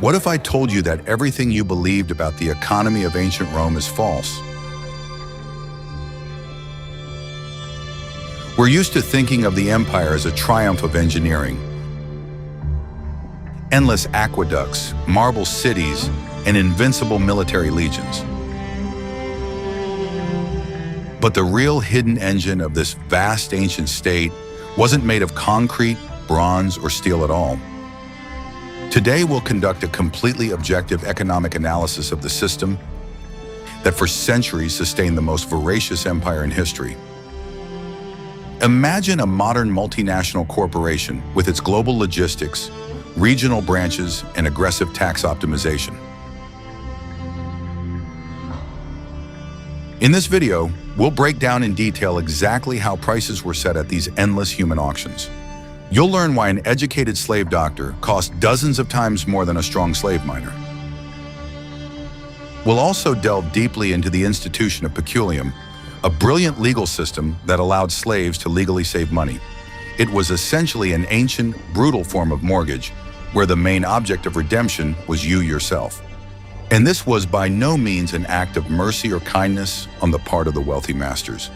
What if I told you that everything you believed about the economy of ancient Rome is false? We're used to thinking of the empire as a triumph of engineering. Endless aqueducts, marble cities, and invincible military legions. But the real hidden engine of this vast ancient state wasn't made of concrete, bronze, or steel at all. Today, we'll conduct a completely objective economic analysis of the system that for centuries sustained the most voracious empire in history. Imagine a modern multinational corporation with its global logistics, regional branches, and aggressive tax optimization. In this video, we'll break down in detail exactly how prices were set at these endless human auctions. You'll learn why an educated slave doctor cost dozens of times more than a strong slave miner. We'll also delve deeply into the institution of peculiium, a brilliant legal system that allowed slaves to legally save money. It was essentially an ancient, brutal form of mortgage, where the main object of redemption was you yourself. And this was by no means an act of mercy or kindness on the part of the wealthy masters.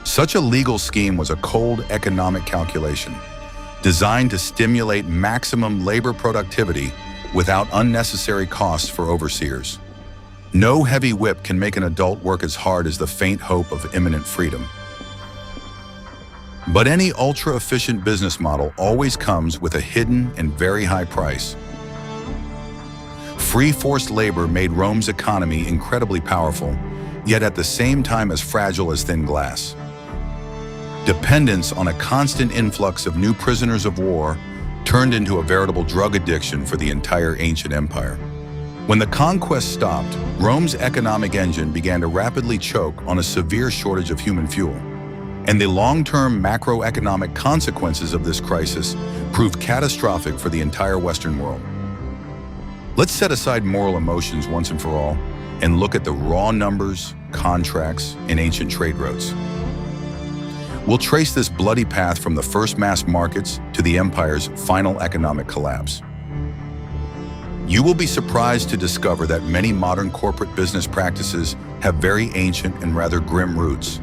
Such a legal scheme was a cold economic calculation, designed to stimulate maximum labor productivity without unnecessary costs for overseers. No heavy whip can make an adult work as hard as the faint hope of imminent freedom. But any ultra-efficient business model always comes with a hidden and very high price. Free forced labor made Rome's economy incredibly powerful, yet at the same time as fragile as thin glass. Dependence on a constant influx of new prisoners of war turned into a veritable drug addiction for the entire ancient empire. When the conquest stopped, Rome's economic engine began to rapidly choke on a severe shortage of human fuel. And the long-term macroeconomic consequences of this crisis proved catastrophic for the entire Western world. Let's set aside moral emotions once and for all and look at the raw numbers, contracts, and ancient trade routes. We'll trace this bloody path from the first mass markets to the empire's final economic collapse. You will be surprised to discover that many modern corporate business practices have very ancient and rather grim roots.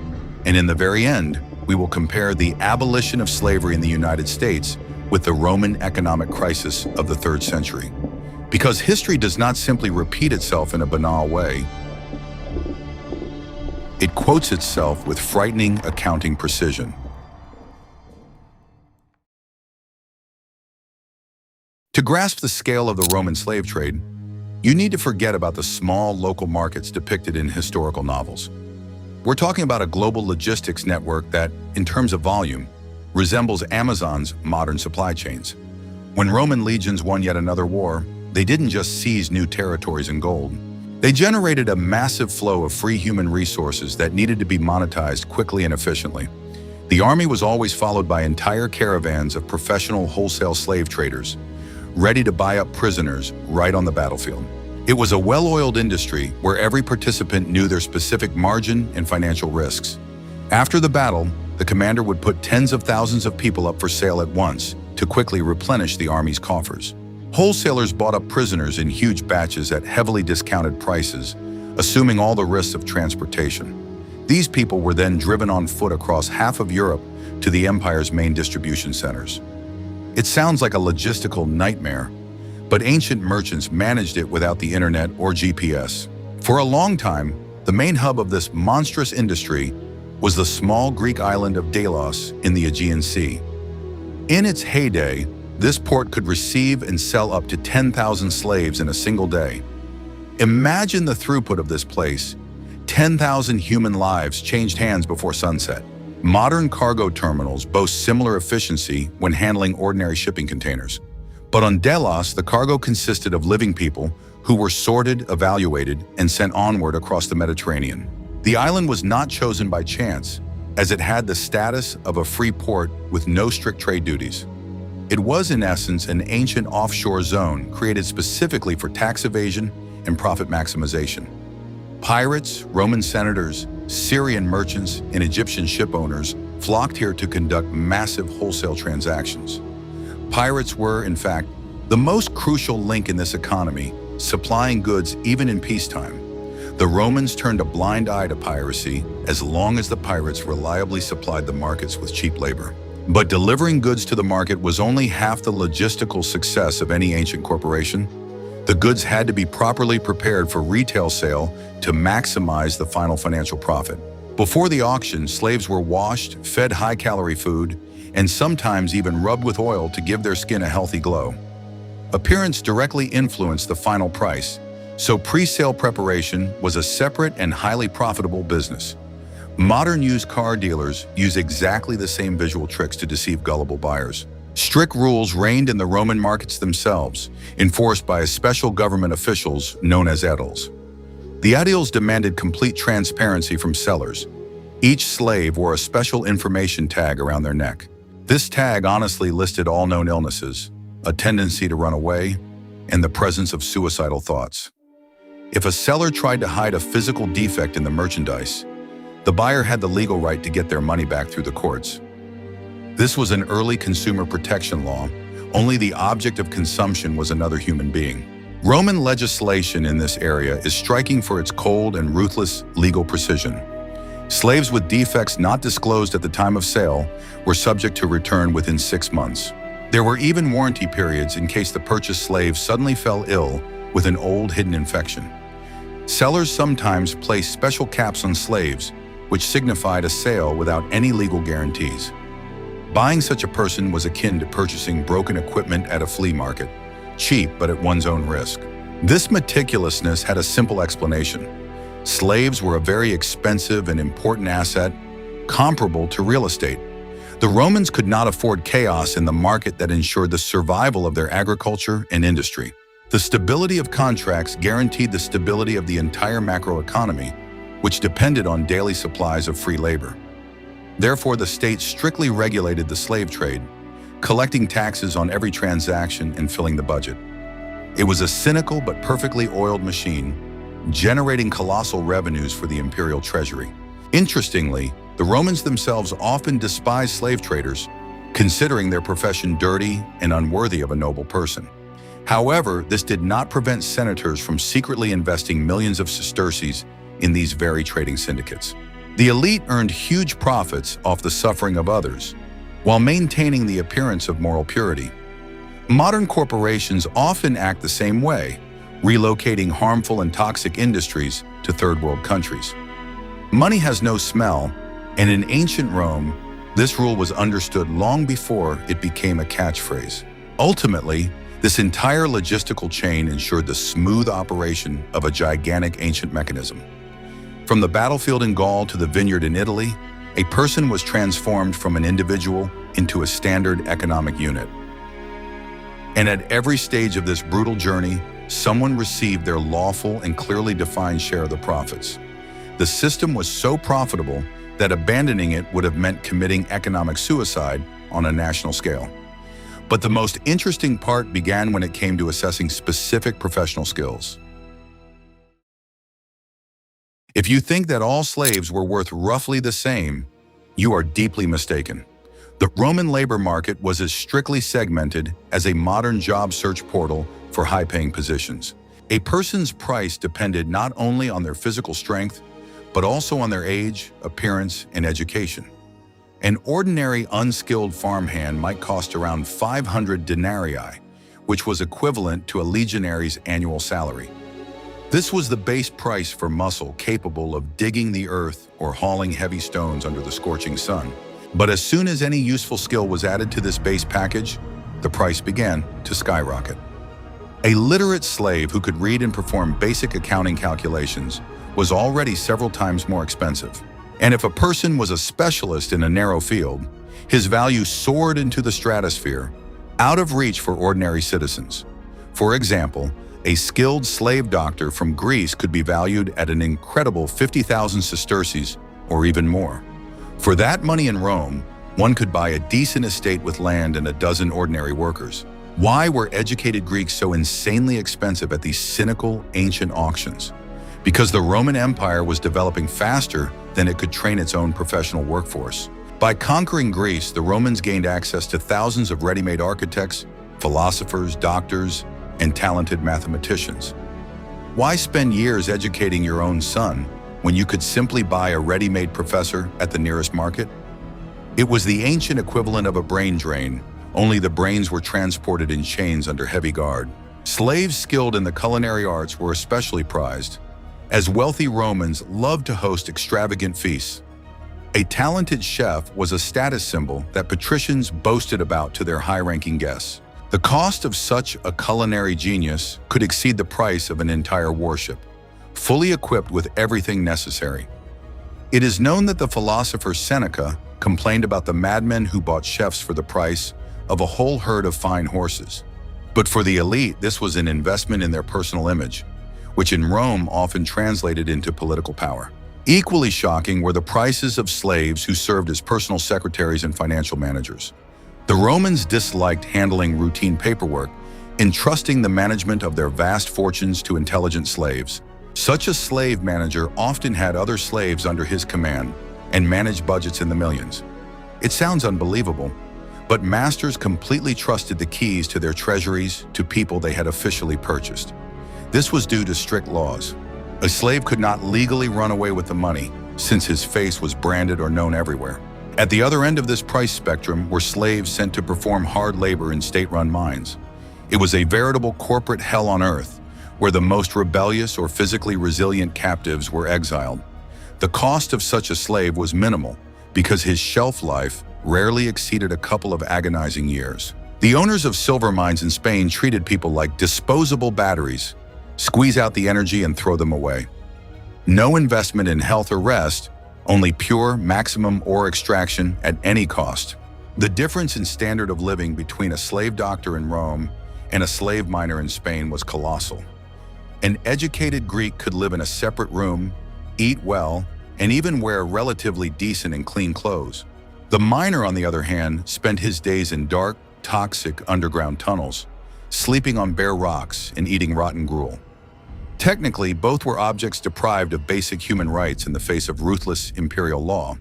And in the very end, we will compare the abolition of slavery in the United States with the Roman economic crisis of the 3rd century. Because history does not simply repeat itself in a banal way. It quotes itself with frightening accounting precision. To grasp the scale of the Roman slave trade, you need to forget about the small local markets depicted in historical novels. We're talking about a global logistics network that, in terms of volume, resembles Amazon's modern supply chains. When Roman legions won yet another war, they didn't just seize new territories and gold. They generated a massive flow of free human resources that needed to be monetized quickly and efficiently. The army was always followed by entire caravans of professional wholesale slave traders, ready to buy up prisoners right on the battlefield. It was a well-oiled industry where every participant knew their specific margin and financial risks. After the battle, the commander would put tens of thousands of people up for sale at once to quickly replenish the army's coffers. Wholesalers bought up prisoners in huge batches at heavily discounted prices, assuming all the risks of transportation. These people were then driven on foot across half of Europe to the empire's main distribution centers. It sounds like a logistical nightmare, but ancient merchants managed it without the internet or GPS. For a long time, the main hub of this monstrous industry was the small Greek island of Delos in the Aegean Sea. In its heyday, this port could receive and sell up to 10,000 slaves in a single day. Imagine the throughput of this place. 10,000 human lives changed hands before sunset. Modern cargo terminals boast similar efficiency when handling ordinary shipping containers. But on Delos, the cargo consisted of living people who were sorted, evaluated, and sent onward across the Mediterranean. The island was not chosen by chance, as it had the status of a free port with no strict trade duties. It was, in essence, an ancient offshore zone created specifically for tax evasion and profit maximization. Pirates, Roman senators, Syrian merchants, and Egyptian ship owners flocked here to conduct massive wholesale transactions. Pirates were, in fact, The most crucial link in this economy, supplying goods even in peacetime. The Romans turned a blind eye to piracy as long as the pirates reliably supplied the markets with cheap labor. But delivering goods to the market was only half the logistical success of any ancient corporation. The goods had to be properly prepared for retail sale to maximize the final financial profit. Before the auction, slaves were washed, fed high-calorie food, and sometimes even rubbed with oil to give their skin a healthy glow. Appearance directly influenced the final price, so pre-sale preparation was a separate and highly profitable business. Modern used car dealers use exactly the same visual tricks to deceive gullible buyers. Strict rules reigned in the Roman markets themselves, enforced by special government officials known as aediles. The aediles demanded complete transparency from sellers. Each slave wore a special information tag around their neck. This tag honestly listed all known illnesses, a tendency to run away, and the presence of suicidal thoughts. If a seller tried to hide a physical defect in the merchandise, the buyer had the legal right to get their money back through the courts. This was an early consumer protection law. Only the object of consumption was another human being. Roman legislation in this area is striking for its cold and ruthless legal precision. Slaves with defects not disclosed at the time of sale were subject to return within 6 months. There were even warranty periods in case the purchased slave suddenly fell ill with an old hidden infection. Sellers sometimes placed special caps on slaves, which signified a sale without any legal guarantees. Buying such a person was akin to purchasing broken equipment at a flea market, cheap but at one's own risk. This meticulousness had a simple explanation. Slaves were a very expensive and important asset, comparable to real estate. The Romans could not afford chaos in the market that ensured the survival of their agriculture and industry. The stability of contracts guaranteed the stability of the entire macroeconomy, which depended on daily supplies of free labor. Therefore, the state strictly regulated the slave trade, collecting taxes on every transaction and filling the budget. It was a cynical but perfectly oiled machine, generating colossal revenues for the imperial treasury. Interestingly, the Romans themselves often despised slave traders, considering their profession dirty and unworthy of a noble person. However, this did not prevent senators from secretly investing millions of sesterces in these very trading syndicates. The elite earned huge profits off the suffering of others, while maintaining the appearance of moral purity. Modern corporations often act the same way, relocating harmful and toxic industries to third-world countries. Money has no smell, and in ancient Rome, this rule was understood long before it became a catchphrase. Ultimately, this entire logistical chain ensured the smooth operation of a gigantic ancient mechanism. From the battlefield in Gaul to the vineyard in Italy, a person was transformed from an individual into a standard economic unit. And at every stage of this brutal journey, someone received their lawful and clearly defined share of the profits. The system was so profitable that abandoning it would have meant committing economic suicide on a national scale. But the most interesting part began when it came to assessing specific professional skills. If you think that all slaves were worth roughly the same, you are deeply mistaken. The Roman labor market was as strictly segmented as a modern job search portal for high-paying positions. A person's price depended not only on their physical strength, but also on their age, appearance, and education. An ordinary unskilled farmhand might cost around 500 denarii, which was equivalent to a legionary's annual salary. This was the base price for muscle capable of digging the earth or hauling heavy stones under the scorching sun. But as soon as any useful skill was added to this base package, the price began to skyrocket. A literate slave who could read and perform basic accounting calculations was already several times more expensive. And if a person was a specialist in a narrow field, his value soared into the stratosphere, out of reach for ordinary citizens. For example, a skilled slave doctor from Greece could be valued at an incredible 50,000 sesterces or even more. For that money in Rome, one could buy a decent estate with land and a dozen ordinary workers. Why were educated Greeks so insanely expensive at these cynical, ancient auctions? Because the Roman Empire was developing faster than it could train its own professional workforce. By conquering Greece, the Romans gained access to thousands of ready-made architects, philosophers, doctors, and talented mathematicians. Why spend years educating your own son when you could simply buy a ready-made professor at the nearest market? It was the ancient equivalent of a brain drain, only the brains were transported in chains under heavy guard. Slaves skilled in the culinary arts were especially prized, as wealthy Romans loved to host extravagant feasts. A talented chef was a status symbol that patricians boasted about to their high-ranking guests. The cost of such a culinary genius could exceed the price of an entire warship, fully equipped with everything necessary. It is known that the philosopher Seneca complained about the madmen who bought chefs for the price of a whole herd of fine horses. But for the elite, this was an investment in their personal image, which in Rome often translated into political power. Equally shocking were the prices of slaves who served as personal secretaries and financial managers. The Romans disliked handling routine paperwork, entrusting the management of their vast fortunes to intelligent slaves. Such a slave manager often had other slaves under his command and managed budgets in the millions. It sounds unbelievable, but masters completely trusted the keys to their treasuries to people they had officially purchased. This was due to strict laws. A slave could not legally run away with the money, since his face was branded or known everywhere. At the other end of this price spectrum were slaves sent to perform hard labor in state-run mines. It was a veritable corporate hell on earth, where the most rebellious or physically resilient captives were exiled. The cost of such a slave was minimal, because his shelf life rarely exceeded a couple of agonizing years. The owners of silver mines in Spain treated people like disposable batteries, squeeze out the energy and throw them away. No investment in health or rest, only pure maximum ore extraction at any cost. The difference in standard of living between a slave doctor in Rome and a slave miner in Spain was colossal. An educated Greek could live in a separate room, eat well, and even wear relatively decent and clean clothes. The miner, on the other hand, spent his days in dark, toxic underground tunnels, sleeping on bare rocks and eating rotten gruel. Technically, both were objects deprived of basic human rights in the face of ruthless imperial law.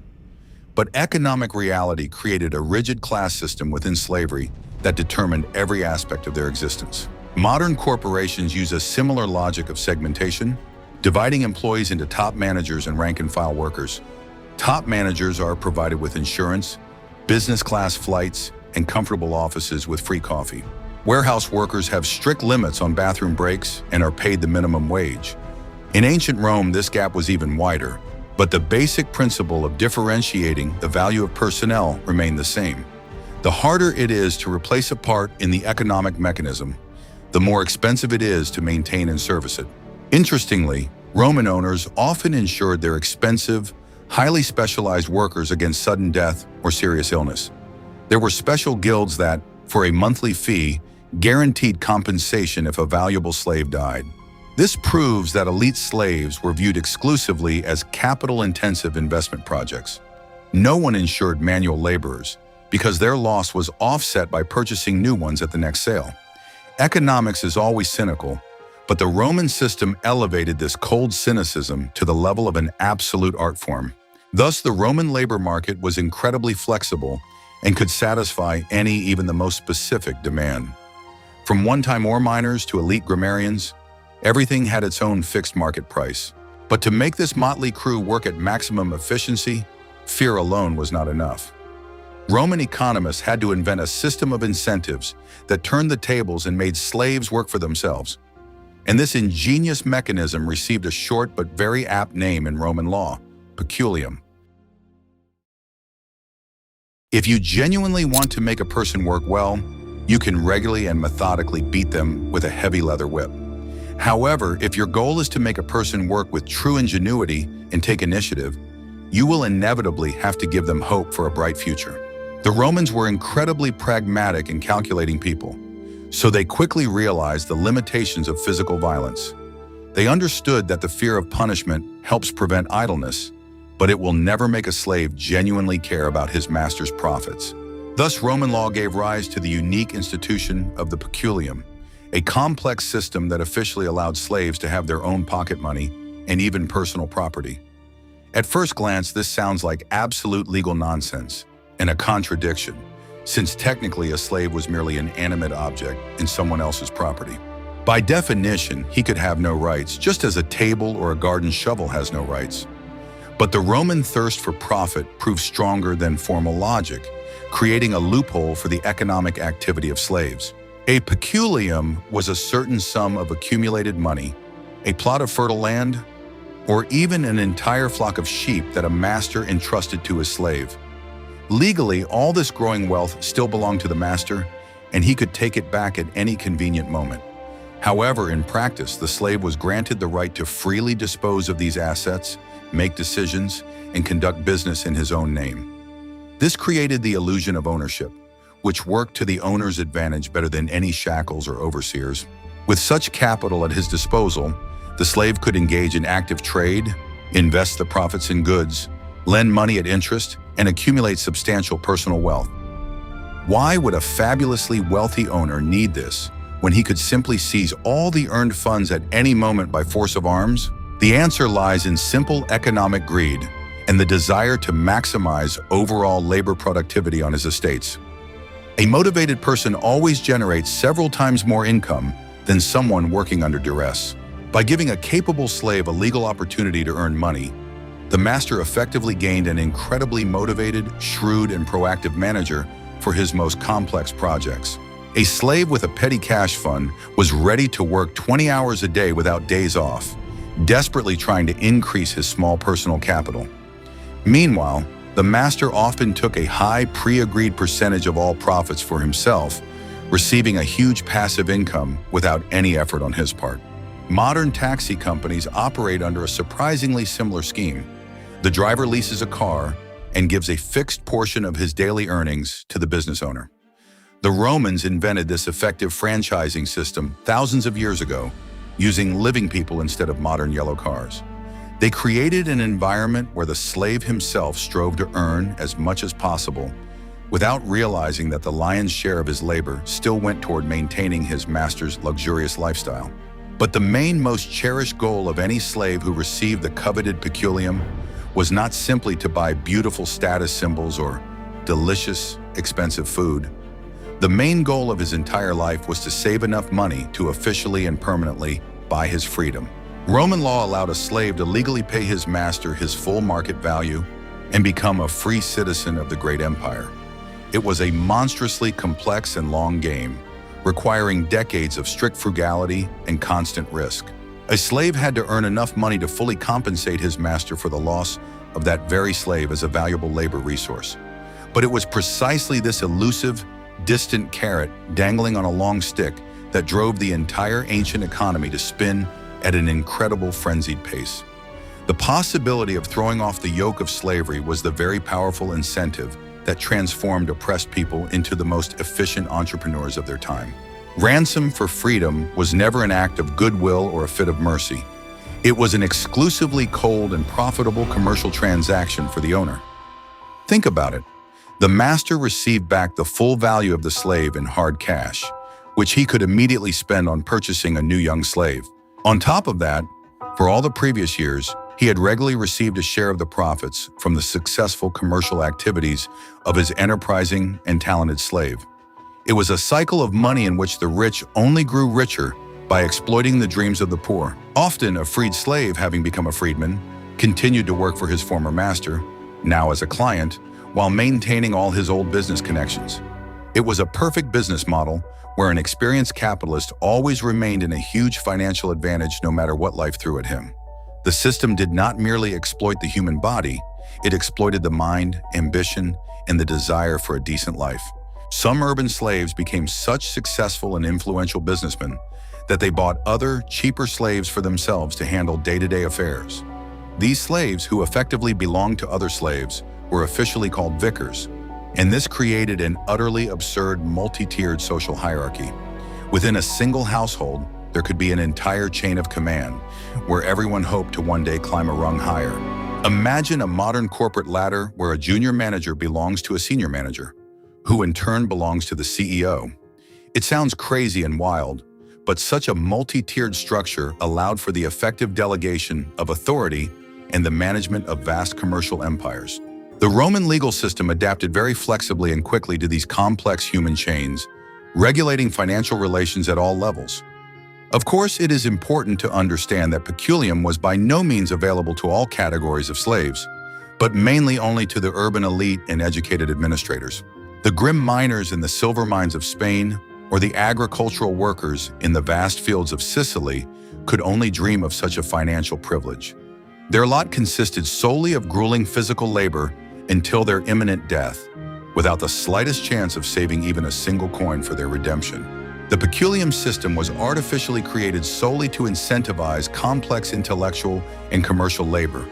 But economic reality created a rigid class system within slavery that determined every aspect of their existence. Modern corporations use a similar logic of segmentation, dividing employees into top managers and rank-and-file workers. Top managers are provided with insurance, business-class flights, and comfortable offices with free coffee. Warehouse workers have strict limits on bathroom breaks and are paid the minimum wage. In ancient Rome, this gap was even wider, but the basic principle of differentiating the value of personnel remained the same. The harder it is to replace a part in the economic mechanism, the more expensive it is to maintain and service it. Interestingly, Roman owners often insured their expensive, highly specialized workers against sudden death or serious illness. There were special guilds that, for a monthly fee, guaranteed compensation if a valuable slave died. This proves that elite slaves were viewed exclusively as capital-intensive investment projects. No one insured manual laborers, because their loss was offset by purchasing new ones at the next sale. Economics is always cynical, but the Roman system elevated this cold cynicism to the level of an absolute art form. Thus, the Roman labor market was incredibly flexible and could satisfy any, even the most specific demand. From one-time ore miners to elite grammarians, everything had its own fixed market price. But to make this motley crew work at maximum efficiency, fear alone was not enough. Roman economists had to invent a system of incentives that turned the tables and made slaves work for themselves. And this ingenious mechanism received a short but very apt name in Roman law: peculiium. If you genuinely want to make a person work well, you can regularly and methodically beat them with a heavy leather whip. However, if your goal is to make a person work with true ingenuity and take initiative, you will inevitably have to give them hope for a bright future. The Romans were incredibly pragmatic and calculating people, so they quickly realized the limitations of physical violence. They understood that the fear of punishment helps prevent idleness, but it will never make a slave genuinely care about his master's profits. Thus, Roman law gave rise to the unique institution of the peculiium, a complex system that officially allowed slaves to have their own pocket money and even personal property. At first glance, this sounds like absolute legal nonsense and a contradiction, since technically a slave was merely an animate object in someone else's property. By definition, he could have no rights, just as a table or a garden shovel has no rights. But the Roman thirst for profit proved stronger than formal logic, creating a loophole for the economic activity of slaves. A peculiium was a certain sum of accumulated money, a plot of fertile land, or even an entire flock of sheep that a master entrusted to his slave. Legally, all this growing wealth still belonged to the master, and he could take it back at any convenient moment. However, in practice, the slave was granted the right to freely dispose of these assets, make decisions, and conduct business in his own name. This created the illusion of ownership, which worked to the owner's advantage better than any shackles or overseers. With such capital at his disposal, the slave could engage in active trade, invest the profits in goods, lend money at interest, and accumulate substantial personal wealth. Why would a fabulously wealthy owner need this when he could simply seize all the earned funds at any moment by force of arms? The answer lies in simple economic greed and the desire to maximize overall labor productivity on his estates. A motivated person always generates several times more income than someone working under duress. By giving a capable slave a legal opportunity to earn money, the master effectively gained an incredibly motivated, shrewd, and proactive manager for his most complex projects. A slave with a petty cash fund was ready to work 20 hours a day without days off, desperately trying to increase his small personal capital. Meanwhile, the master often took a high pre-agreed percentage of all profits for himself, receiving a huge passive income without any effort on his part. Modern taxi companies operate under a surprisingly similar scheme. The driver leases a car and gives a fixed portion of his daily earnings to the business owner. The Romans invented this effective franchising system thousands of years ago, using living people instead of modern yellow cars. They created an environment where the slave himself strove to earn as much as possible, without realizing that the lion's share of his labor still went toward maintaining his master's luxurious lifestyle. But the main, most cherished goal of any slave who received the coveted peculiium was not simply to buy beautiful status symbols or delicious, expensive food. The main goal of his entire life was to save enough money to officially and permanently buy his freedom. Roman law allowed a slave to legally pay his master his full market value and become a free citizen of the great empire. It was a monstrously complex and long game, requiring decades of strict frugality and constant risk. A slave had to earn enough money to fully compensate his master for the loss of that very slave as a valuable labor resource. But it was precisely this elusive, distant carrot dangling on a long stick that drove the entire ancient economy to spin at an incredible frenzied pace. The possibility of throwing off the yoke of slavery was the very powerful incentive that transformed oppressed people into the most efficient entrepreneurs of their time. Ransom for freedom was never an act of goodwill or a fit of mercy. It was an exclusively cold and profitable commercial transaction for the owner. Think about it. The master received back the full value of the slave in hard cash, which he could immediately spend on purchasing a new young slave. On top of that, for all the previous years, he had regularly received a share of the profits from the successful commercial activities of his enterprising and talented slave. It was a cycle of money in which the rich only grew richer by exploiting the dreams of the poor. Often, a freed slave, having become a freedman, continued to work for his former master, now as a client, while maintaining all his old business connections. It was a perfect business model where an experienced capitalist always remained in a huge financial advantage no matter what life threw at him. The system did not merely exploit the human body, it exploited the mind, ambition, and the desire for a decent life. Some urban slaves became such successful and influential businessmen that they bought other, cheaper slaves for themselves to handle day-to-day affairs. These slaves, who effectively belonged to other slaves, were officially called vicars, and this created an utterly absurd multi-tiered social hierarchy. Within a single household, there could be an entire chain of command, where everyone hoped to one day climb a rung higher. Imagine a modern corporate ladder where a junior manager belongs to a senior manager, who in turn belongs to the CEO. It sounds crazy and wild, but such a multi-tiered structure allowed for the effective delegation of authority and the management of vast commercial empires. The Roman legal system adapted very flexibly and quickly to these complex human chains, regulating financial relations at all levels. Of course, it is important to understand that peculiium was by no means available to all categories of slaves, but mainly only to the urban elite and educated administrators. The grim miners in the silver mines of Spain or the agricultural workers in the vast fields of Sicily could only dream of such a financial privilege. Their lot consisted solely of grueling physical labor until their imminent death, without the slightest chance of saving even a single coin for their redemption. The peculiium system was artificially created solely to incentivize complex intellectual and commercial labor,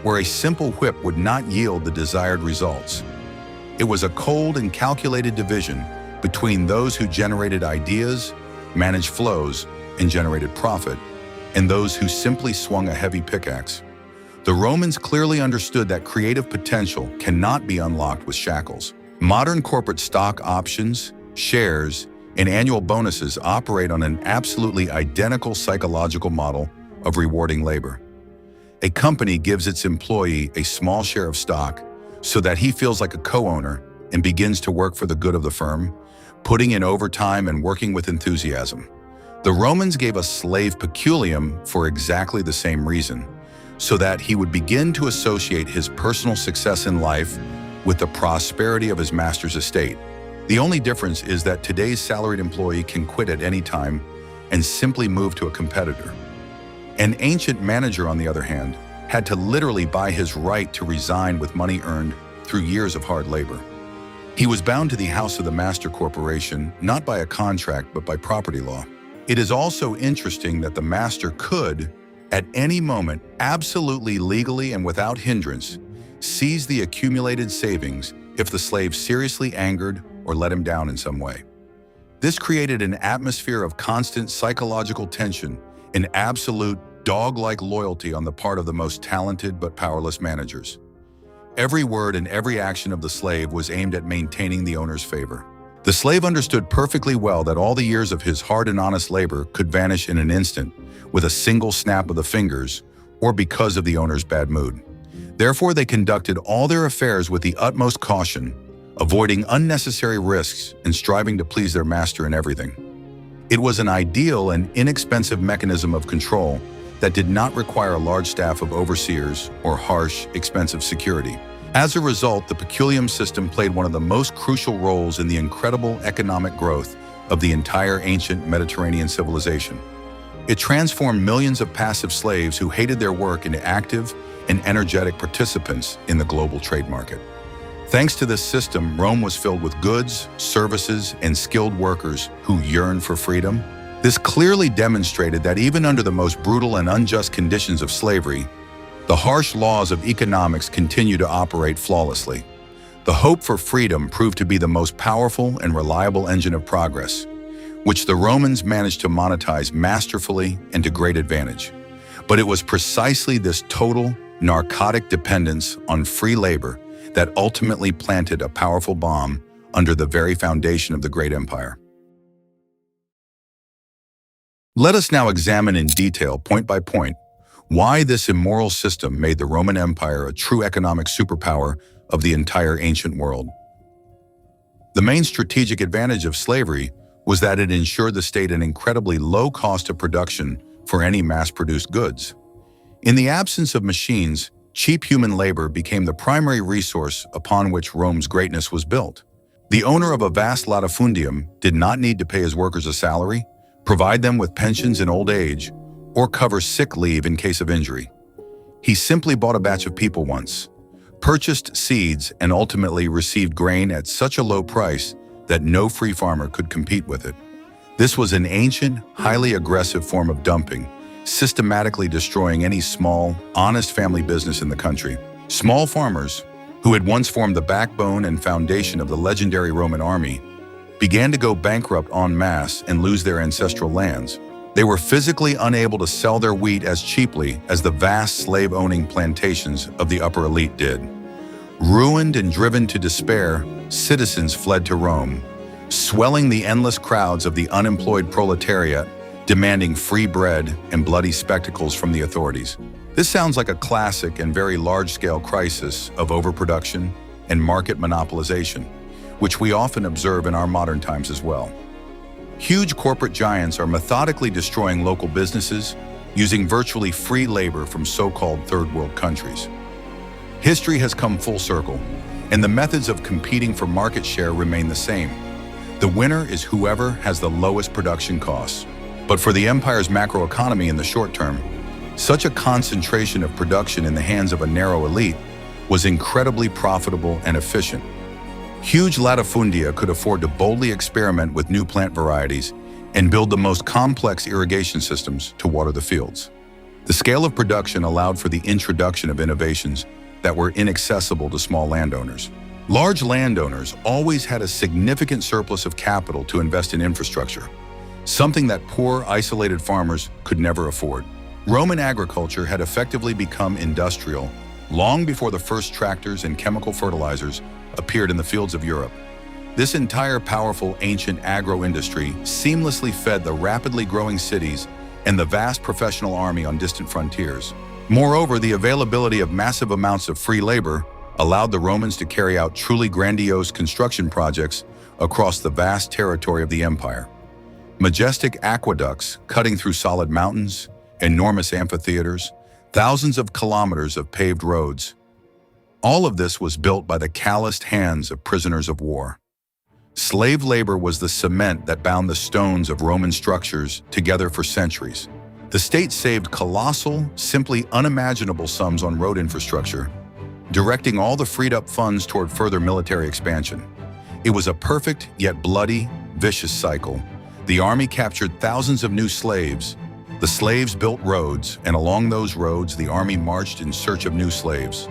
where a simple whip would not yield the desired results. It was a cold and calculated division between those who generated ideas, managed flows, and generated profit, and those who simply swung a heavy pickaxe. The Romans clearly understood that creative potential cannot be unlocked with shackles. Modern corporate stock options, shares, and annual bonuses operate on an absolutely identical psychological model of rewarding labor. A company gives its employee a small share of stock so that he feels like a co-owner and begins to work for the good of the firm, putting in overtime and working with enthusiasm. The Romans gave a slave peculiium for exactly the same reason, so that he would begin to associate his personal success in life with the prosperity of his master's estate. The only difference is that today's salaried employee can quit at any time and simply move to a competitor. An ancient manager, on the other hand, had to literally buy his right to resign with money earned through years of hard labor. He was bound to the house of the master corporation, not by a contract, but by property law. It is also interesting that the master could, at any moment, absolutely legally and without hindrance, seize the accumulated savings if the slave seriously angered or let him down in some way. This created an atmosphere of constant psychological tension and absolute dog-like loyalty on the part of the most talented but powerless managers. Every word and every action of the slave was aimed at maintaining the owner's favor. The slave understood perfectly well that all the years of his hard and honest labor could vanish in an instant with a single snap of the fingers or because of the owner's bad mood. Therefore, they conducted all their affairs with the utmost caution, avoiding unnecessary risks and striving to please their master in everything. It was an ideal and inexpensive mechanism of control that did not require a large staff of overseers or harsh, expensive security. As a result, the peculiium system played one of the most crucial roles in the incredible economic growth of the entire ancient Mediterranean civilization. It transformed millions of passive slaves who hated their work into active and energetic participants in the global trade market. Thanks to this system, Rome was filled with goods, services, and skilled workers who yearned for freedom. This clearly demonstrated that even under the most brutal and unjust conditions of slavery, the harsh laws of economics continue to operate flawlessly. The hope for freedom proved to be the most powerful and reliable engine of progress, which the Romans managed to monetize masterfully and to great advantage. But it was precisely this total, narcotic dependence on free labor that ultimately planted a powerful bomb under the very foundation of the great empire. Let us now examine in detail, point by point, why this immoral system made the Roman Empire a true economic superpower of the entire ancient world. The main strategic advantage of slavery was that it ensured the state an incredibly low cost of production for any mass-produced goods. In the absence of machines, cheap human labor became the primary resource upon which Rome's greatness was built. The owner of a vast latifundium did not need to pay his workers a salary, provide them with pensions in old age, or cover sick leave in case of injury. He simply bought a batch of people once, purchased seeds, and ultimately received grain at such a low price that no free farmer could compete with it. This was an ancient, highly aggressive form of dumping, systematically destroying any small, honest family business in the country. Small farmers, who had once formed the backbone and foundation of the legendary Roman army, began to go bankrupt en masse and lose their ancestral lands. They were physically unable to sell their wheat as cheaply as the vast slave-owning plantations of the upper elite did. Ruined and driven to despair, citizens fled to Rome, swelling the endless crowds of the unemployed proletariat demanding free bread and bloody spectacles from the authorities. This sounds like a classic and very large-scale crisis of overproduction and market monopolization, which we often observe in our modern times as well. Huge corporate giants are methodically destroying local businesses using virtually free labor from so-called third-world countries. History has come full circle, and the methods of competing for market share remain the same. The winner is whoever has the lowest production costs. But for the empire's macroeconomy in the short term, such a concentration of production in the hands of a narrow elite was incredibly profitable and efficient. Huge latifundia could afford to boldly experiment with new plant varieties and build the most complex irrigation systems to water the fields. The scale of production allowed for the introduction of innovations that were inaccessible to small landowners. Large landowners always had a significant surplus of capital to invest in infrastructure, something that poor, isolated farmers could never afford. Roman agriculture had effectively become industrial long before the first tractors and chemical fertilizers appeared in the fields of Europe. This entire powerful ancient agro-industry seamlessly fed the rapidly growing cities and the vast professional army on distant frontiers. Moreover, the availability of massive amounts of free labor allowed the Romans to carry out truly grandiose construction projects across the vast territory of the empire. Majestic aqueducts cutting through solid mountains, enormous amphitheaters, thousands of kilometers of paved roads. All of this was built by the calloused hands of prisoners of war. Slave labor was the cement that bound the stones of Roman structures together for centuries. The state saved colossal, simply unimaginable sums on road infrastructure, directing all the freed-up funds toward further military expansion. It was a perfect, yet bloody, vicious cycle. The army captured thousands of new slaves. The slaves built roads, and along those roads, the army marched in search of new slaves.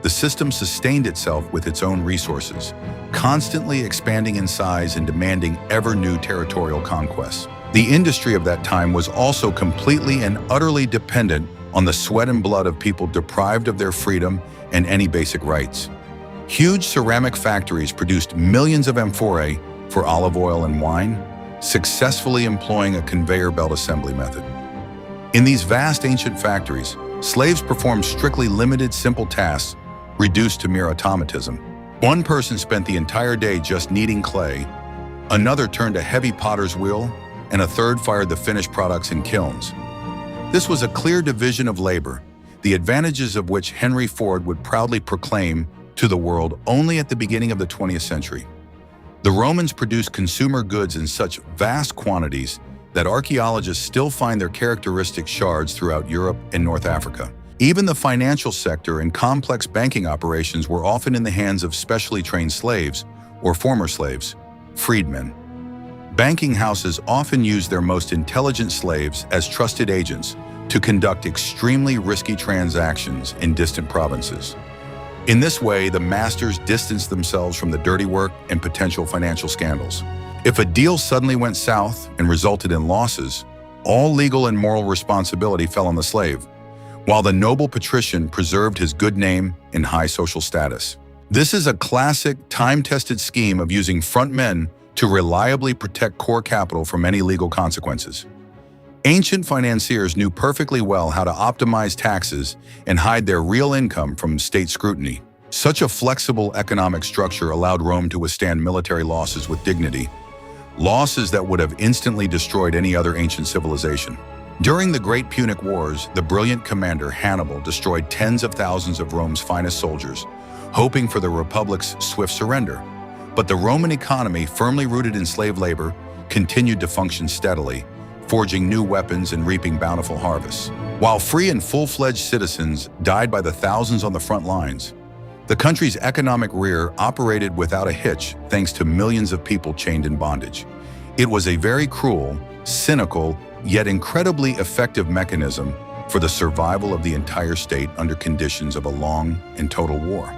The system sustained itself with its own resources, constantly expanding in size and demanding ever-new territorial conquests. The industry of that time was also completely and utterly dependent on the sweat and blood of people deprived of their freedom and any basic rights. Huge ceramic factories produced millions of amphorae for olive oil and wine, successfully employing a conveyor belt assembly method. In these vast ancient factories, slaves performed strictly limited, simple tasks reduced to mere automatism. One person spent the entire day just kneading clay, another turned a heavy potter's wheel, and a third fired the finished products in kilns. This was a clear division of labor, the advantages of which Henry Ford would proudly proclaim to the world only at the beginning of the 20th century. The Romans produced consumer goods in such vast quantities that archaeologists still find their characteristic shards throughout Europe and North Africa. Even the financial sector and complex banking operations were often in the hands of specially trained slaves, or former slaves, freedmen. Banking houses often used their most intelligent slaves as trusted agents to conduct extremely risky transactions in distant provinces. In this way, the masters distanced themselves from the dirty work and potential financial scandals. If a deal suddenly went south and resulted in losses, all legal and moral responsibility fell on the slave, while the noble patrician preserved his good name and high social status. This is a classic, time-tested scheme of using front men to reliably protect core capital from any legal consequences. Ancient financiers knew perfectly well how to optimize taxes and hide their real income from state scrutiny. Such a flexible economic structure allowed Rome to withstand military losses with dignity, losses that would have instantly destroyed any other ancient civilization. During the Great Punic Wars, the brilliant commander Hannibal destroyed tens of thousands of Rome's finest soldiers, hoping for the Republic's swift surrender. But the Roman economy, firmly rooted in slave labor, continued to function steadily, forging new weapons and reaping bountiful harvests. While free and full-fledged citizens died by the thousands on the front lines, the country's economic rear operated without a hitch thanks to millions of people chained in bondage. It was a very cruel, cynical, yet incredibly effective mechanism for the survival of the entire state under conditions of a long and total war.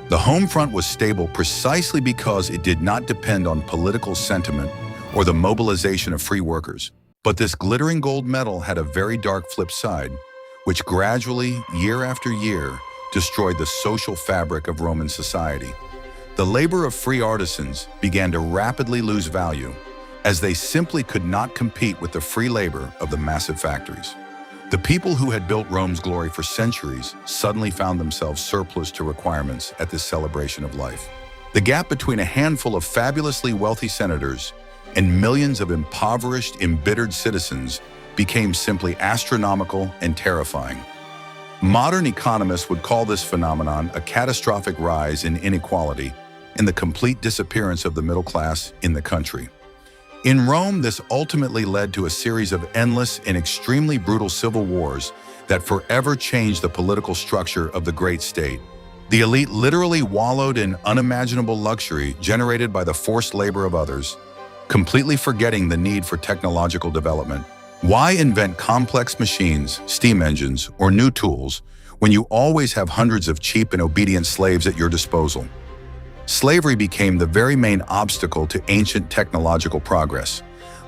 The home front was stable precisely because it did not depend on political sentiment or the mobilization of free workers. But this glittering gold medal had a very dark flip side, which gradually, year after year, destroyed the social fabric of Roman society. The labor of free artisans began to rapidly lose value, as they simply could not compete with the free labor of the massive factories. The people who had built Rome's glory for centuries suddenly found themselves surplus to requirements at this celebration of life. The gap between a handful of fabulously wealthy senators and millions of impoverished, embittered citizens became simply astronomical and terrifying. Modern economists would call this phenomenon a catastrophic rise in inequality and the complete disappearance of the middle class in the country. In Rome, this ultimately led to a series of endless and extremely brutal civil wars that forever changed the political structure of the great state. The elite literally wallowed in unimaginable luxury generated by the forced labor of others, completely forgetting the need for technological development. Why invent complex machines, steam engines, or new tools when you always have hundreds of cheap and obedient slaves at your disposal? Slavery became the very main obstacle to ancient technological progress,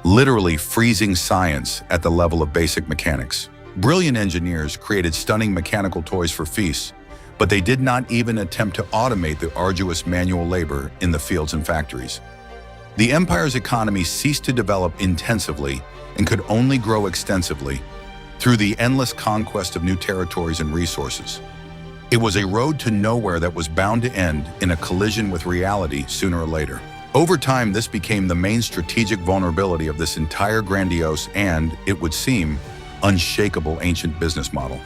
literally freezing science at the level of basic mechanics. Brilliant engineers created stunning mechanical toys for feasts, but they did not even attempt to automate the arduous manual labor in the fields and factories. The empire's economy ceased to develop intensively and could only grow extensively through the endless conquest of new territories and resources. It was a road to nowhere that was bound to end in a collision with reality sooner or later. Over time, this became the main strategic vulnerability of this entire grandiose and, it would seem, unshakable ancient business model.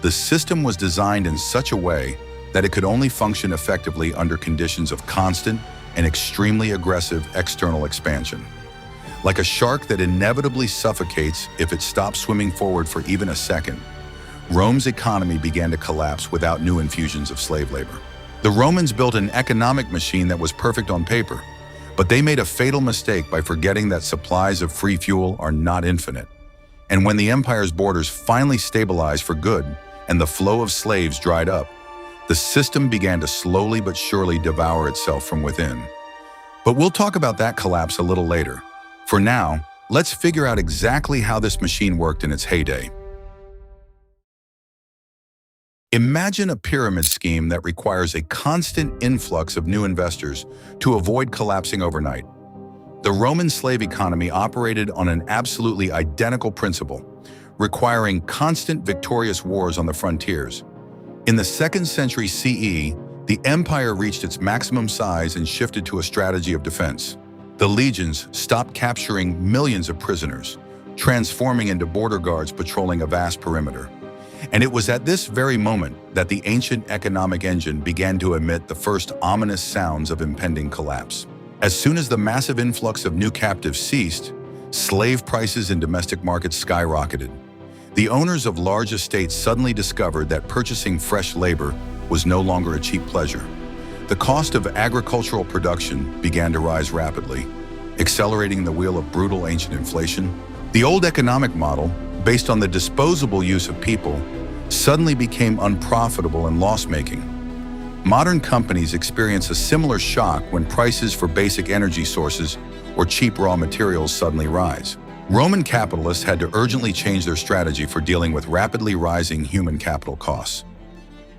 The system was designed in such a way that it could only function effectively under conditions of constant and extremely aggressive external expansion. Like a shark that inevitably suffocates if it stops swimming forward for even a second, Rome's economy began to collapse without new infusions of slave labor. The Romans built an economic machine that was perfect on paper, but they made a fatal mistake by forgetting that supplies of free fuel are not infinite. And when the empire's borders finally stabilized for good and the flow of slaves dried up, the system began to slowly but surely devour itself from within. But we'll talk about that collapse a little later. For now, let's figure out exactly how this machine worked in its heyday. Imagine a pyramid scheme that requires a constant influx of new investors to avoid collapsing overnight. The Roman slave economy operated on an absolutely identical principle, requiring constant victorious wars on the frontiers. In the 2nd century CE, the empire reached its maximum size and shifted to a strategy of defense. The legions stopped capturing millions of prisoners, transforming into border guards patrolling a vast perimeter. And it was at this very moment that the ancient economic engine began to emit the first ominous sounds of impending collapse. As soon as the massive influx of new captives ceased, slave prices in domestic markets skyrocketed. The owners of large estates suddenly discovered that purchasing fresh labor was no longer a cheap pleasure. The cost of agricultural production began to rise rapidly, accelerating the wheel of brutal ancient inflation. The old economic model, based on the disposable use of people, suddenly became unprofitable and loss-making. Modern companies experience a similar shock when prices for basic energy sources or cheap raw materials suddenly rise. Roman capitalists had to urgently change their strategy for dealing with rapidly rising human capital costs.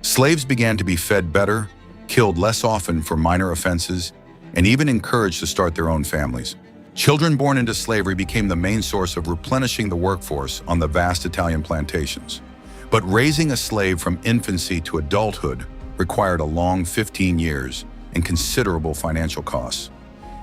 Slaves began to be fed better, killed less often for minor offenses, and even encouraged to start their own families. Children born into slavery became the main source of replenishing the workforce on the vast Italian plantations. But raising a slave from infancy to adulthood required a long 15 years and considerable financial costs.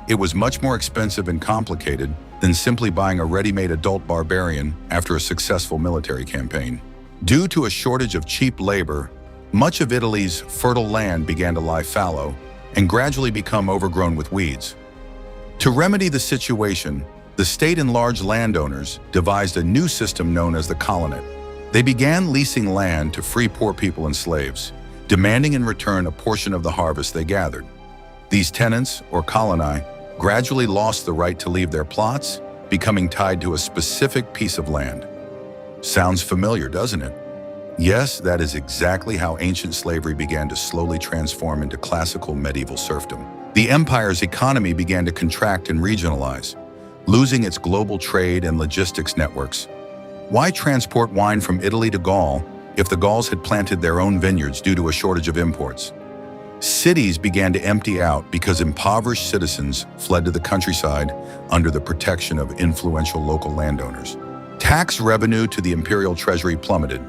It was much more expensive and complicated than simply buying a ready-made adult barbarian after a successful military campaign. Due to a shortage of cheap labor, much of Italy's fertile land began to lie fallow and gradually become overgrown with weeds. To remedy the situation, the state and large landowners devised a new system known as the colonate. They began leasing land to free poor people and slaves, demanding in return a portion of the harvest they gathered. These tenants, or coloni, gradually lost the right to leave their plots, becoming tied to a specific piece of land. Sounds familiar, doesn't it? Yes, that is exactly how ancient slavery began to slowly transform into classical medieval serfdom. The empire's economy began to contract and regionalize, losing its global trade and logistics networks. Why transport wine from Italy to Gaul if the Gauls had planted their own vineyards due to a shortage of imports? Cities began to empty out because impoverished citizens fled to the countryside under the protection of influential local landowners. Tax revenue to the imperial treasury plummeted,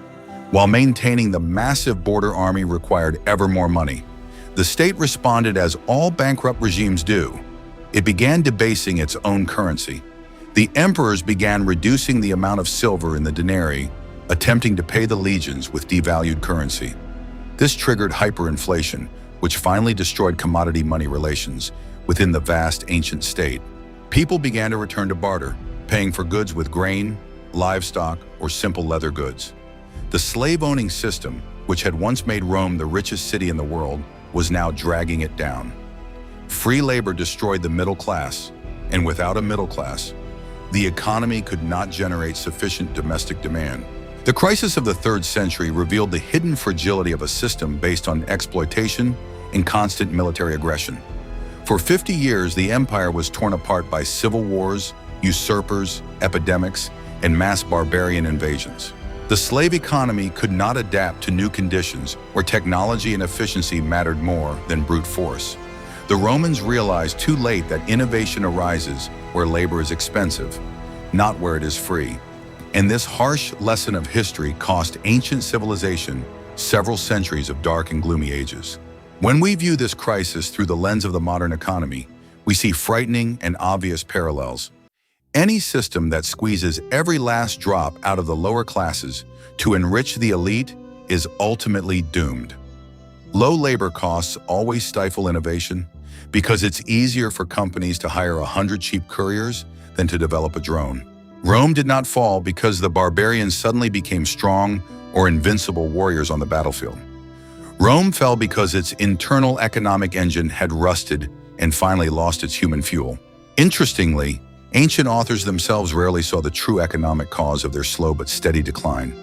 while maintaining the massive border army required ever more money. The state responded as all bankrupt regimes do. It began debasing its own currency. The emperors began reducing the amount of silver in the denarii, attempting to pay the legions with devalued currency. This triggered hyperinflation, which finally destroyed commodity money relations within the vast ancient state. People began to return to barter, paying for goods with grain, livestock, or simple leather goods. The slave-owning system, which had once made Rome the richest city in the world, was now dragging it down. Free labor destroyed the middle class, and without a middle class, the economy could not generate sufficient domestic demand. The crisis of the 3rd century revealed the hidden fragility of a system based on exploitation and constant military aggression. For 50 years, the empire was torn apart by civil wars, usurpers, epidemics, and mass barbarian invasions. The slave economy could not adapt to new conditions where technology and efficiency mattered more than brute force. The Romans realized too late that innovation arises where labor is expensive, not where it is free. And this harsh lesson of history cost ancient civilization several centuries of dark and gloomy ages. When we view this crisis through the lens of the modern economy, we see frightening and obvious parallels. Any system that squeezes every last drop out of the lower classes to enrich the elite is ultimately doomed. Low labor costs always stifle innovation because it's easier for companies to hire 100 cheap couriers than to develop a drone. Rome did not fall because the barbarians suddenly became strong or invincible warriors on the battlefield. Rome fell because its internal economic engine had rusted and finally lost its human fuel. Interestingly, ancient authors themselves rarely saw the true economic cause of their slow but steady decline.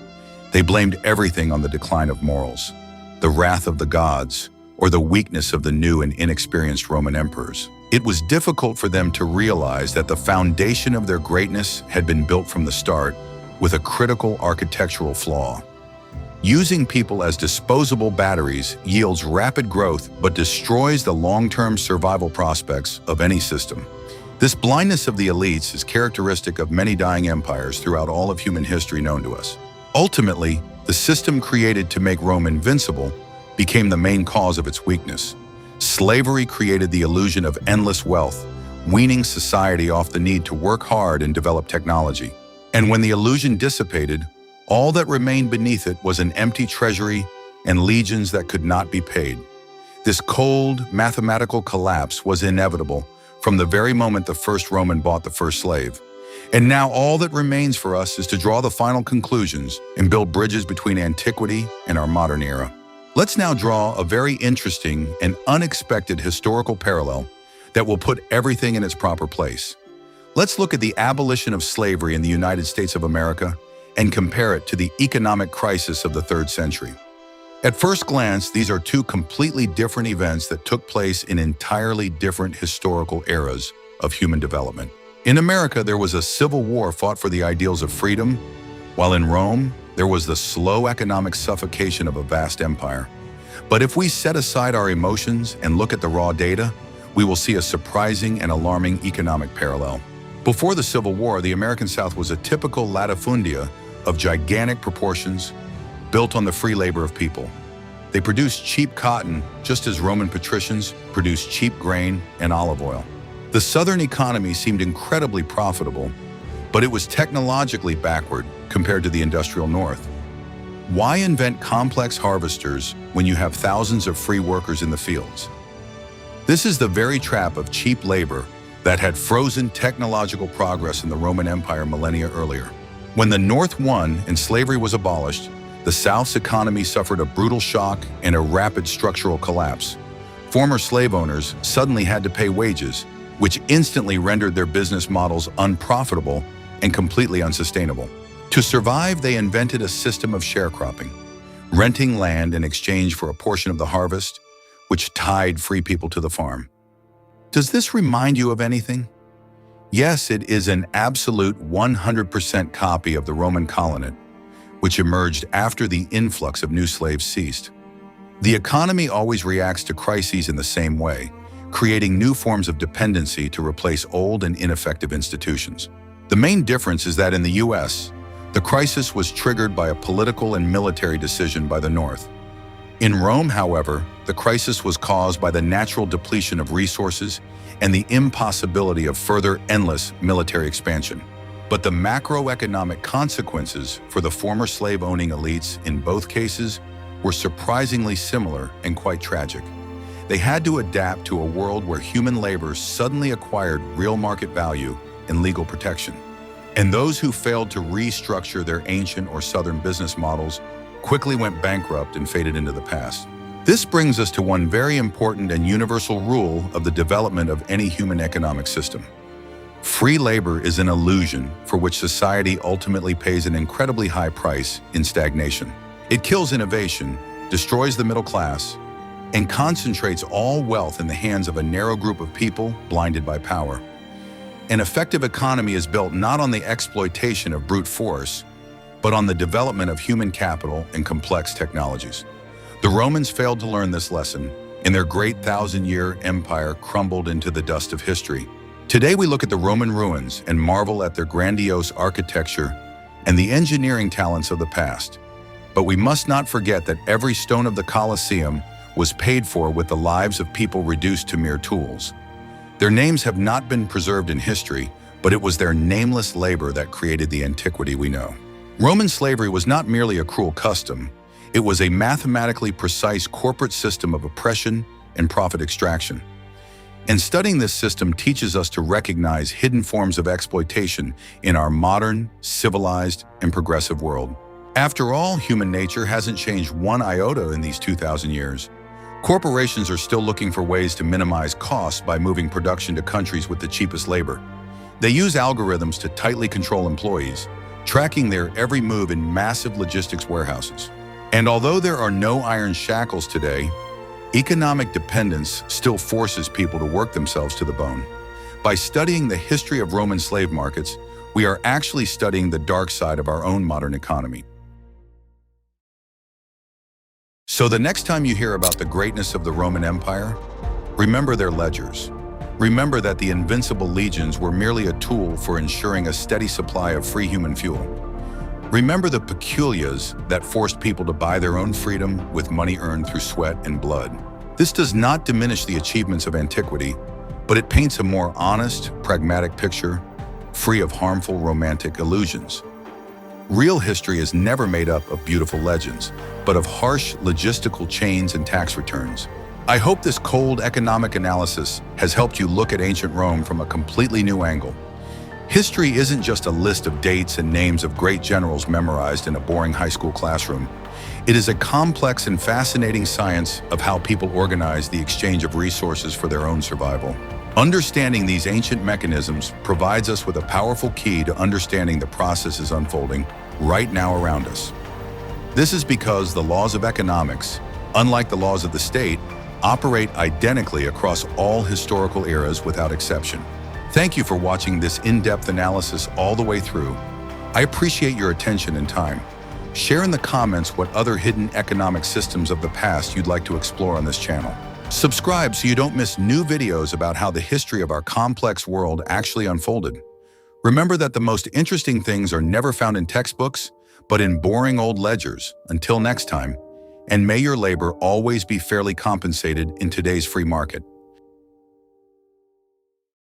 They blamed everything on the decline of morals, the wrath of the gods, or the weakness of the new and inexperienced Roman emperors. It was difficult for them to realize that the foundation of their greatness had been built from the start with a critical architectural flaw. Using people as disposable batteries yields rapid growth but destroys the long-term survival prospects of any system. This blindness of the elites is characteristic of many dying empires throughout all of human history known to us. Ultimately, the system created to make Rome invincible became the main cause of its weakness. Slavery created the illusion of endless wealth, weaning society off the need to work hard and develop technology. And when the illusion dissipated, all that remained beneath it was an empty treasury and legions that could not be paid. This cold, mathematical collapse was inevitable from the very moment the first Roman bought the first slave. And now all that remains for us is to draw the final conclusions and build bridges between antiquity and our modern era. Let's now draw a very interesting and unexpected historical parallel that will put everything in its proper place. Let's look at the abolition of slavery in the United States of America and compare it to the economic crisis of the 3rd century. At first glance, these are two completely different events that took place in entirely different historical eras of human development. In America, there was a civil war fought for the ideals of freedom, while in Rome, there was the slow economic suffocation of a vast empire. But if we set aside our emotions and look at the raw data, we will see a surprising and alarming economic parallel. Before the Civil War, the American South was a typical latifundia of gigantic proportions, built on the free labor of people. They produced cheap cotton just as Roman patricians produced cheap grain and olive oil. The Southern economy seemed incredibly profitable, but it was technologically backward compared to the industrial North. Why invent complex harvesters when you have thousands of free workers in the fields? This is the very trap of cheap labor that had frozen technological progress in the Roman Empire millennia earlier. When the North won and slavery was abolished, the South's economy suffered a brutal shock and a rapid structural collapse. Former slave owners suddenly had to pay wages, which instantly rendered their business models unprofitable and completely unsustainable. To survive, they invented a system of sharecropping, renting land in exchange for a portion of the harvest, which tied free people to the farm. Does this remind you of anything? Yes, it is an absolute 100% copy of the Roman colonate, which emerged after the influx of new slaves ceased. The economy always reacts to crises in the same way, creating new forms of dependency to replace old and ineffective institutions. The main difference is that in the US, the crisis was triggered by a political and military decision by the North. In Rome, however, the crisis was caused by the natural depletion of resources and the impossibility of further endless military expansion. But the macroeconomic consequences for the former slave-owning elites in both cases were surprisingly similar and quite tragic. They had to adapt to a world where human labor suddenly acquired real market value and legal protection. And those who failed to restructure their ancient or southern business models quickly went bankrupt and faded into the past. This brings us to one very important and universal rule of the development of any human economic system. Free labor is an illusion for which society ultimately pays an incredibly high price in stagnation. It kills innovation, destroys the middle class, and concentrates all wealth in the hands of a narrow group of people blinded by power. An effective economy is built not on the exploitation of brute force, but on the development of human capital and complex technologies. The Romans failed to learn this lesson, and their great thousand-year empire crumbled into the dust of history. Today we look at the Roman ruins and marvel at their grandiose architecture and the engineering talents of the past. But we must not forget that every stone of the Colosseum was paid for with the lives of people reduced to mere tools. Their names have not been preserved in history, but it was their nameless labor that created the antiquity we know. Roman slavery was not merely a cruel custom, it was a mathematically precise corporate system of oppression and profit extraction. And studying this system teaches us to recognize hidden forms of exploitation in our modern, civilized, and progressive world. After all, human nature hasn't changed one iota in these 2,000 years. Corporations are still looking for ways to minimize costs by moving production to countries with the cheapest labor. They use algorithms to tightly control employees, tracking their every move in massive logistics warehouses. And although there are no iron shackles today, economic dependence still forces people to work themselves to the bone. By studying the history of Roman slave markets, we are actually studying the dark side of our own modern economy. So the next time you hear about the greatness of the Roman Empire, remember their ledgers. Remember that the invincible legions were merely a tool for ensuring a steady supply of free human fuel. Remember the peculias that forced people to buy their own freedom with money earned through sweat and blood. This does not diminish the achievements of antiquity, but it paints a more honest, pragmatic picture, free of harmful romantic illusions. Real history is never made up of beautiful legends, but of harsh logistical chains and tax returns. I hope this cold economic analysis has helped you look at ancient Rome from a completely new angle. History isn't just a list of dates and names of great generals memorized in a boring high school classroom. It is a complex and fascinating science of how people organize the exchange of resources for their own survival. Understanding these ancient mechanisms provides us with a powerful key to understanding the processes unfolding right now around us. This is because the laws of economics, unlike the laws of the state, operate identically across all historical eras without exception. Thank you for watching this in-depth analysis all the way through. I appreciate your attention and time. Share in the comments what other hidden economic systems of the past you'd like to explore on this channel. Subscribe so you don't miss new videos about how the history of our complex world actually unfolded. Remember that the most interesting things are never found in textbooks, but in boring old ledgers. Until next time, and may your labor always be fairly compensated in today's free market.